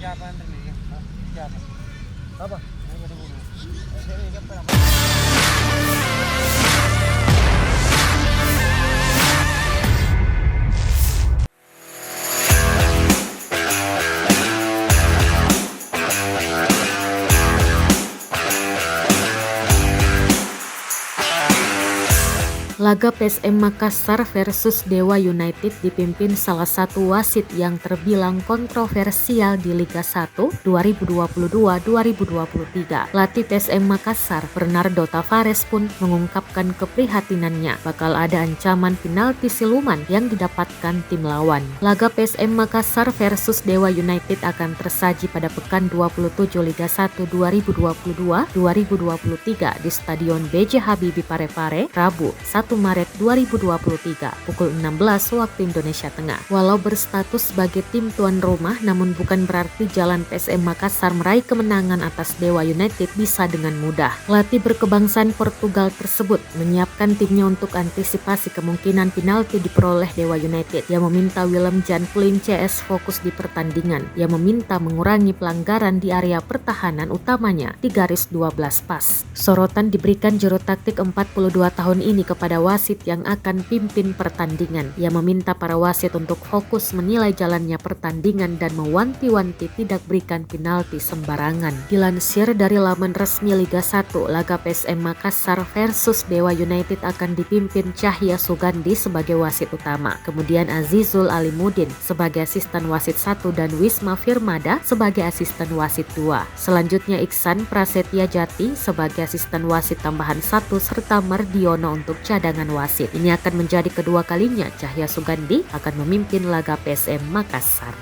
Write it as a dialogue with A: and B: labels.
A: Siapa yang terlihat? Siapa? Apa? Yang ada bulu. Ini siapa?
B: Laga PSM Makassar versus Dewa United dipimpin salah satu wasit yang terbilang kontroversial di Liga 1 2022-2023. Pelatih PSM Makassar, Bernardo Tavares pun mengungkapkan keprihatinannya bakal ada ancaman penalti siluman yang didapatkan tim lawan. Laga PSM Makassar versus Dewa United akan tersaji pada pekan 27 Liga 1 2022-2023 di Stadion B.J. Habibie Parepare, Rabu 1 Maret 2023 pukul 16 waktu Indonesia Tengah. Walau berstatus sebagai tim tuan rumah, namun bukan berarti jalan PSM Makassar meraih kemenangan atas Dewa United bisa dengan mudah. Pelatih berkebangsaan Portugal tersebut menyiapkan timnya untuk antisipasi kemungkinan penalti diperoleh Dewa United. Ia meminta Willem Jan Plim CS fokus di pertandingan. Ia meminta mengurangi pelanggaran di area pertahanan utamanya di garis 12 pas. Sorotan diberikan juru taktik 42 tahun ini kepada wasit yang akan pimpin pertandingan. Ia meminta para wasit untuk fokus menilai jalannya pertandingan dan mewanti-wanti tidak berikan penalti sembarangan. Dilansir dari laman resmi Liga 1, laga PSM Makassar versus Dewa United akan dipimpin Cahya Sugandi sebagai wasit utama, kemudian Azizul Alimuddin sebagai asisten wasit 1 dan Wisma Firmada sebagai asisten wasit 2. Selanjutnya Iksan Prasetya Jati sebagai asisten wasit tambahan 1 serta Mardiono untuk cadangan wasit. Ini akan menjadi kedua kalinya Cahya Sugandi akan memimpin laga PSM Makassar.